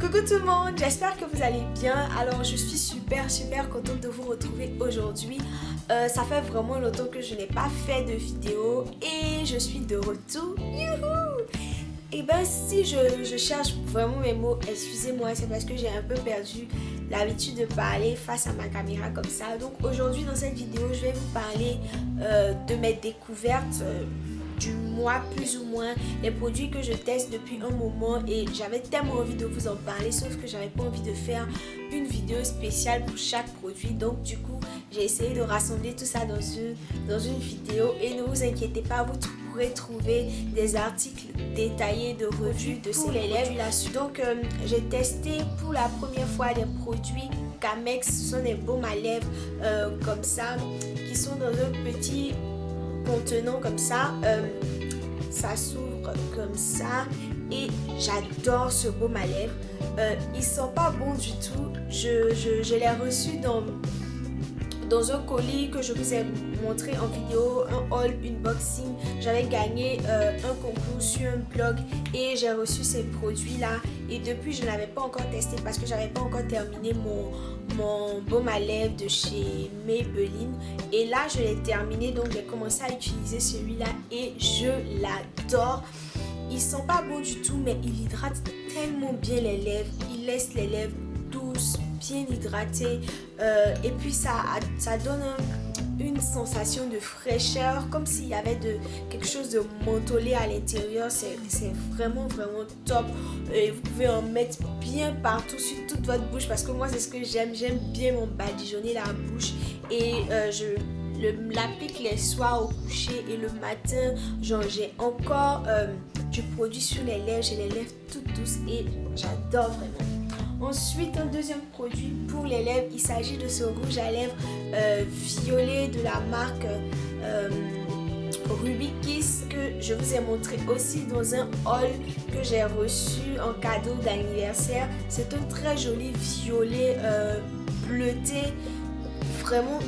Coucou tout le monde, j'espère que vous allez bien. Alors je suis super contente de vous retrouver aujourd'hui. Ça fait vraiment longtemps que je n'ai pas fait de vidéo et je suis de retour. Youhou! Et ben si je cherche vraiment mes mots, excusez-moi, c'est parce que j'ai un peu perdu l'habitude de parler face à ma caméra comme ça. Donc aujourd'hui dans cette vidéo, je vais vous parler de mes découvertes du mois plus ou moins, les produits que je teste depuis un moment et j'avais tellement envie de vous en parler, sauf que j'avais pas envie de faire une vidéo spéciale pour chaque produit. Donc du coup j'ai essayé de rassembler tout ça dans une vidéo et ne vous inquiétez pas, vous pourrez trouver des articles détaillés de revues de ces produits là-dessus. Donc j'ai testé pour la première fois des produits Camex. Ce sont des baumes à lèvres comme ça qui sont dans un petit contenant comme ça, ça s'ouvre comme ça et j'adore ce baume à lèvres. Ils sont pas bons du tout. Je l'ai reçu dans un colis que je vous ai montré en vidéo, un haul unboxing. J'avais gagné un concours sur un blog et j'ai reçu ces produits là et depuis je ne l'avais pas encore testé parce que j'avais pas encore terminé mon baume à lèvres de chez Maybelline et là je l'ai terminé, donc j'ai commencé à utiliser celui-là et je l'adore. Ils sont pas beaux du tout mais ils hydratent tellement bien les lèvres, ils laissent les lèvres douces, bien hydratées et puis ça donne une sensation de fraîcheur, comme s'il y avait quelque chose de mentholé à l'intérieur. C'est vraiment top et vous pouvez en mettre bien partout sur toute votre bouche parce que moi c'est ce que j'aime bien mon badigeonner la bouche et je l'applique les soirs au coucher et le matin. Genre j'ai encore du produit sur les lèvres, j'ai les lèvres toutes douces et j'adore vraiment. Ensuite, un deuxième produit pour les lèvres, il s'agit de ce rouge à lèvres violet de la marque Ruby Kiss que je vous ai montré aussi dans un haul que j'ai reçu en cadeau d'anniversaire. C'est un très joli violet bleuté, vraiment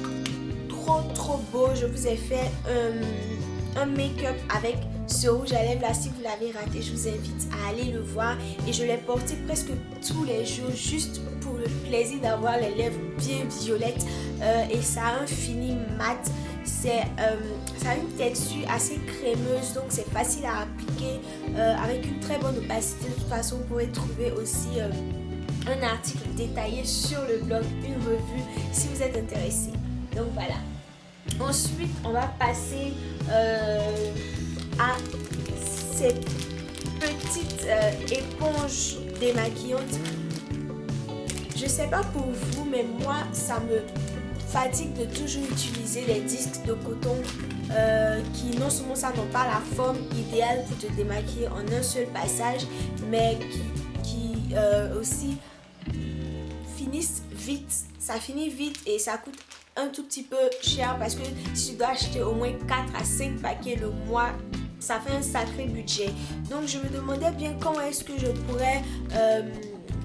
trop beau. Je vous ai fait un make-up avec ce rouge à lèvres là. Si vous l'avez raté, je vous invite à aller le voir et je l'ai porté presque tous les jours juste pour le plaisir d'avoir les lèvres bien violettes et ça a un fini mat. Ça a une texture assez crémeuse, donc c'est facile à appliquer avec une très bonne opacité. De toute façon, vous pouvez trouver aussi un article détaillé sur le blog, une revue si vous êtes intéressé. Donc voilà. Ensuite, on va passer à ces petites éponges démaquillantes. Je sais pas pour vous, mais moi ça me fatigue de toujours utiliser les disques de coton qui non seulement ça n'ont pas la forme idéale pour te démaquiller en un seul passage, mais qui aussi finissent vite. Ça finit vite et ça coûte un tout petit peu cher parce que si tu dois acheter au moins 4 à 5 paquets le mois, ça fait un sacré budget. Donc je me demandais bien comment est-ce que je pourrais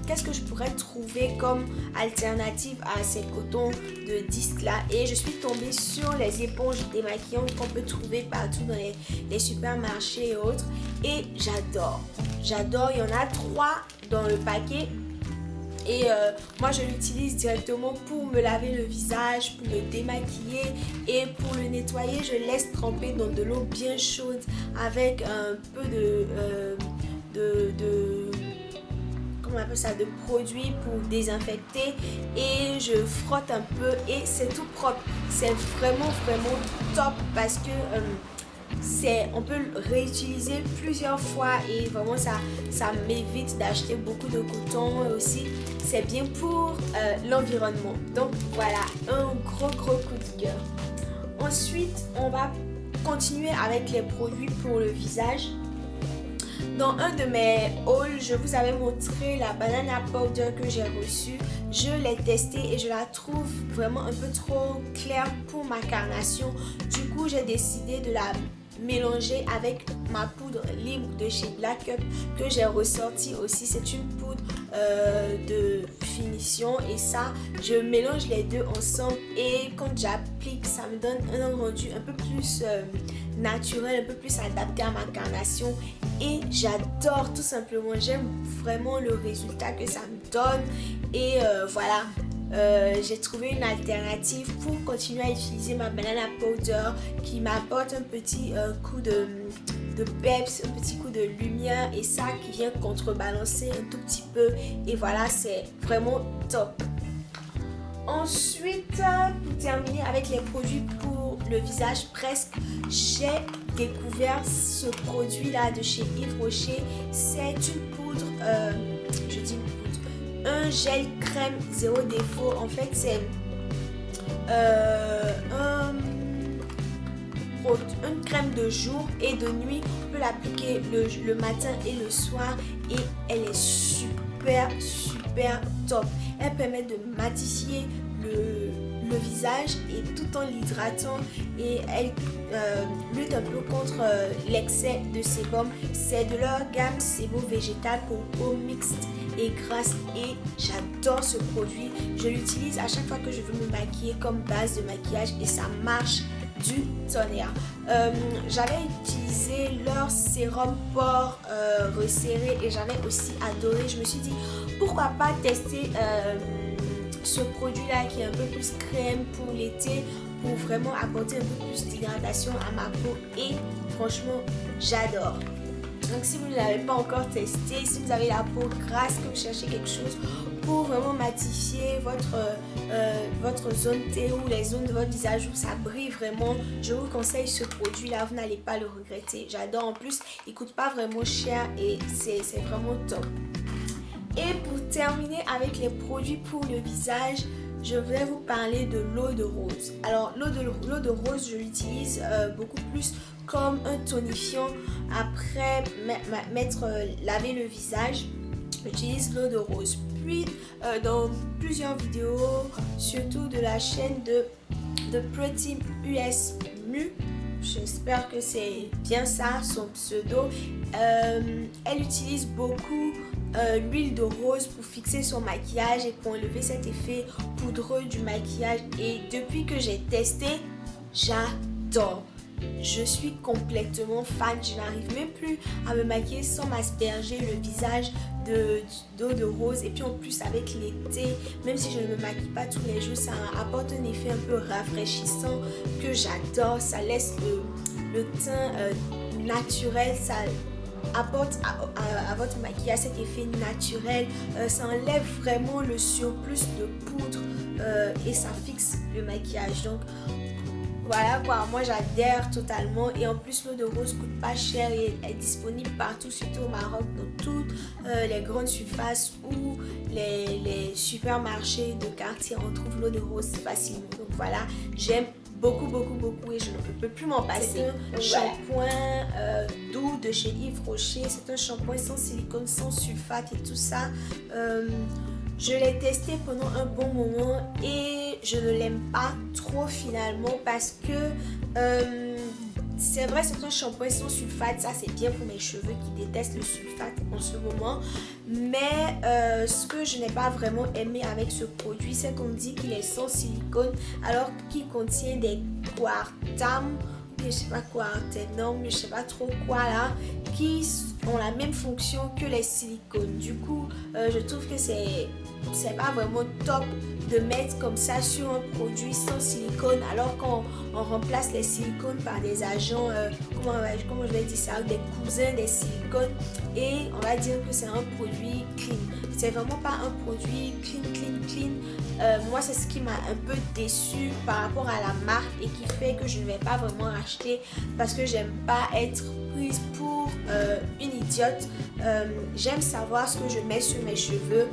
qu'est-ce que je pourrais trouver comme alternative à ces cotons de disques là et je suis tombée sur les éponges démaquillantes qu'on peut trouver partout dans les supermarchés et autres et j'adore, il y en a 3 dans le paquet. Et moi je l'utilise directement pour me laver le visage, pour me démaquiller et pour le nettoyer je laisse tremper dans de l'eau bien chaude avec un peu comment on appelle ça, de produit pour désinfecter et je frotte un peu et c'est tout propre. C'est vraiment top parce que on peut le réutiliser plusieurs fois et vraiment ça m'évite d'acheter beaucoup de coton et aussi c'est bien pour l'environnement. Donc voilà, un gros coup de cœur. Ensuite, on va continuer avec les produits pour le visage. Dans un de mes hauls, je vous avais montré la banana powder que j'ai reçue. Je l'ai testée et je la trouve vraiment un peu trop claire pour ma carnation. Du coup, j'ai décidé de la mélanger avec ma poudre libre de chez Black Up que j'ai ressorti aussi. C'est une poudre de finition et ça, je mélange les deux ensemble et quand j'applique, ça me donne un rendu un peu plus naturel, un peu plus adapté à ma carnation et j'adore tout simplement. J'aime vraiment le résultat que ça me donne et voilà. J'ai trouvé une alternative pour continuer à utiliser ma banana powder qui m'apporte un petit coup de peps, un petit coup de lumière et ça qui vient contrebalancer un tout petit peu et voilà, c'est vraiment top. Ensuite, pour terminer avec les produits pour le visage presque, j'ai découvert ce produit là de chez Yves Rocher. C'est une poudre, un gel crème zéro défaut. En fait, c'est une crème de jour et de nuit. On peut l'appliquer le matin et le soir et elle est super top. Elle permet de matifier le visage et tout en l'hydratant et elle lutte un peu contre l'excès de sébum. C'est de leur gamme sébum végétal pour peau mixte et grasse et j'adore ce produit. Je l'utilise à chaque fois que je veux me maquiller comme base de maquillage et ça marche du tonnerre. J'avais utilisé leur sérum pores resserré et j'avais aussi adoré. Je me suis dit pourquoi pas tester ce produit là qui est un peu plus crème pour l'été pour vraiment apporter un peu plus d'hydratation à ma peau et franchement j'adore. Donc si vous ne l'avez pas encore testé, si vous avez la peau grasse, que vous cherchez quelque chose pour vraiment matifier votre zone T ou les zones de votre visage où ça brille vraiment, je vous conseille ce produit là, vous n'allez pas le regretter. J'adore, en plus il coûte pas vraiment cher et c'est vraiment top. Et pour terminer avec les produits pour le visage, je voulais vous parler de l'eau de rose. Alors l'eau de rose, je l'utilise beaucoup plus comme un tonifiant après laver le visage. J'utilise l'eau de rose. Puis dans plusieurs vidéos, surtout de la chaîne de Pretty US Mu, j'espère que c'est bien ça son pseudo, elle utilise beaucoup l'huile de rose pour fixer son maquillage et pour enlever cet effet poudreux du maquillage et depuis que j'ai testé, j'adore. Je suis complètement fan, je n'arrive même plus à me maquiller sans m'asperger le visage d'eau de rose et puis en plus avec l'été, même si je ne me maquille pas tous les jours, ça apporte un effet un peu rafraîchissant que j'adore, ça laisse le teint naturel, ça apporte à votre maquillage cet effet naturel, ça enlève vraiment le surplus de poudre et ça fixe le maquillage. Donc voilà quoi, moi j'adhère totalement et en plus l'eau de rose coûte pas cher et est disponible partout, surtout au Maroc, dans toutes les grandes surfaces ou les supermarchés de quartier, on trouve l'eau de rose facilement. Donc voilà, j'aime beaucoup et je ne peux plus m'en passer. C'est un shampoing doux de chez Yves Rocher, c'est un shampoing sans silicone, sans sulfate et tout ça. Je l'ai testé pendant un bon moment et je ne l'aime pas trop finalement parce que c'est vrai, c'est un shampoing sans sulfate, ça c'est bien pour mes cheveux qui détestent le sulfate en ce moment, mais ce que je n'ai pas vraiment aimé avec ce produit, c'est qu'on dit qu'il est sans silicone alors qu'il contient des quartam, je sais pas quoi, je sais pas trop quoi là, qui ont la même fonction que les silicones. Du coup, je trouve que c'est pas vraiment top de mettre comme ça sur un produit sans silicone alors qu'on remplace les silicones par des agents, comment je vais dire ça, des cousins des silicones et on va dire que c'est un produit clean. C'est vraiment pas un produit clean. Moi c'est ce qui m'a un peu déçu par rapport à la marque et qui fait que je ne vais pas vraiment acheter parce que j'aime pas être prise pour une idiote. J'aime savoir ce que je mets sur mes cheveux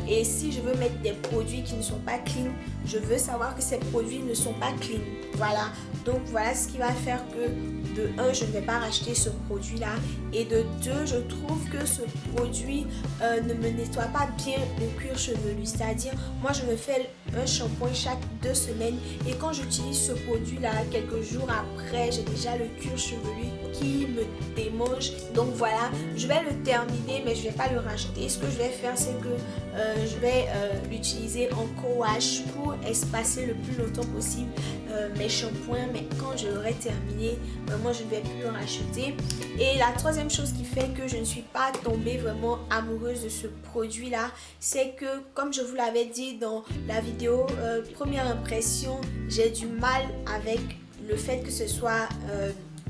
et si je veux mettre des produits qui ne sont pas clean, je veux savoir que ces produits ne sont pas clean. Voilà, donc voilà ce qui va faire que de 1, je ne vais pas racheter ce produit là et de 2, je trouve que ce produit ne me nettoie pas bien le cuir chevelu. C'est-à-dire, moi je me fais un shampoing chaque 2 semaines et quand j'utilise ce produit là, quelques jours après, j'ai déjà le cuir chevelu qui me démange. Donc voilà, je vais le terminer mais je ne vais pas le racheter. Ce que je vais faire, c'est que je vais l'utiliser en co-wash pour espacer le plus longtemps possible mes shampoings, mais quand je l'aurai terminé, moi je ne vais plus en racheter. Et la troisième chose qui fait que je ne suis pas tombée vraiment amoureuse de ce produit là, c'est que comme je vous l'avais dit dans la vidéo première impression, j'ai du mal avec le fait que ce soit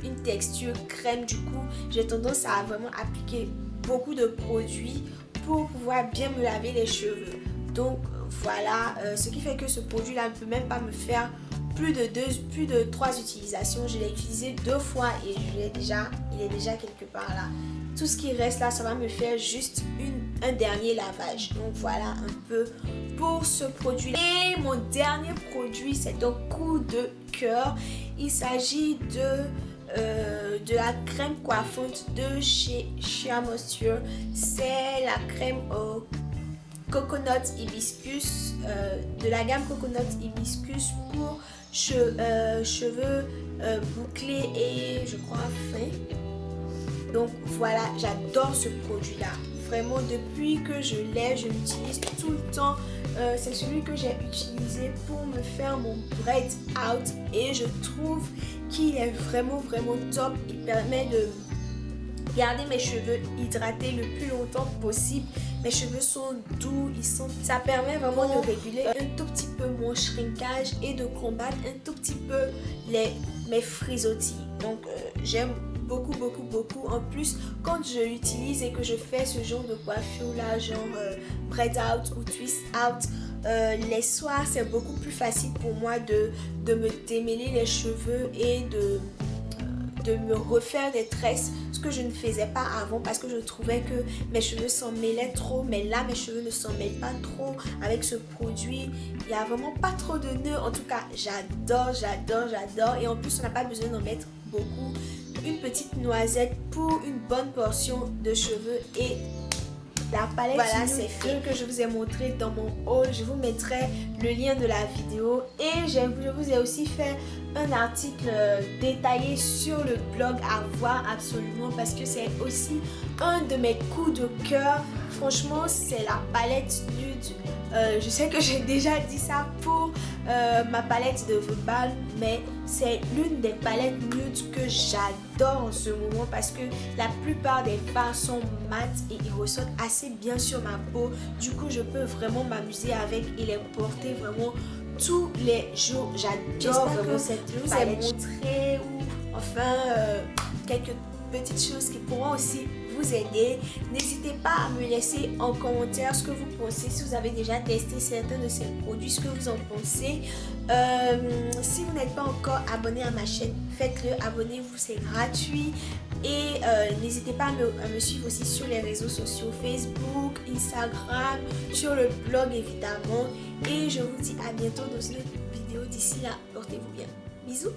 une texture crème. Du coup j'ai tendance à vraiment appliquer beaucoup de produits pour pouvoir bien me laver les cheveux. Donc voilà, ce qui fait que ce produit là ne peut même pas me faire plus de 3 utilisations. Je l'ai utilisé 2 fois et il est déjà quelque part là. Tout ce qui reste là, ça va me faire juste un dernier lavage. Donc voilà un peu pour ce produit. Et mon dernier produit, c'est un coup de cœur. Il s'agit de la crème coiffante de chez Shea Moisture. C'est la crème au coconut hibiscus, de la gamme coconut hibiscus pour cheveux bouclés et je crois fins. Donc voilà, j'adore ce produit là. Vraiment, depuis que je l'ai, je l'utilise tout le temps. C'est celui que j'ai utilisé pour me faire mon braid out et je trouve qu'il est vraiment top. Il permet de garder mes cheveux hydratés le plus longtemps possible. Mes cheveux sont doux, ça permet vraiment de réguler un tout petit peu mon shrinkage et de combattre un tout petit peu mes frisottis. Donc j'aime beaucoup. En plus, quand je l'utilise et que je fais ce genre de coiffure là, genre braid out ou twist out, les soirs c'est beaucoup plus facile pour moi de me démêler les cheveux et de me refaire des tresses, ce que je ne faisais pas avant parce que je trouvais que mes cheveux s'en mêlaient trop. Mais là mes cheveux ne s'en mêlent pas trop avec ce produit. Il n'y a vraiment pas trop de nœuds. En tout cas j'adore. Et en plus on n'a pas besoin d'en mettre beaucoup. Une petite noisette pour une bonne portion de cheveux et la palette. Voilà, c'est fait que je vous ai montré dans mon haul. Je vous mettrai le lien de la vidéo et je vous ai aussi fait un article détaillé sur le blog à voir absolument parce que c'est aussi un de mes coups de cœur. Franchement, c'est la palette nude. Je sais que j'ai déjà dit ça pour ma palette de The Balm, mais c'est l'une des palettes nude que j'adore en ce moment parce que la plupart des fards sont mat et ils ressortent assez bien sur ma peau. Du coup, je peux vraiment m'amuser avec et les porter vraiment tous les jours. J'adore vraiment cette palette. Montrer ou enfin quelques petites choses qui pourront aussi vous aider. N'hésitez pas à me laisser en commentaire ce que vous pensez, si vous avez déjà testé certains de ces produits, ce que vous en pensez. Si vous n'êtes pas encore abonné à ma chaîne, faites-le, abonnez-vous, c'est gratuit. Et n'hésitez pas à me suivre aussi sur les réseaux sociaux, Facebook, Instagram, sur le blog évidemment. Et je vous dis à bientôt dans une autre vidéo. D'ici là, portez-vous bien. Bisous.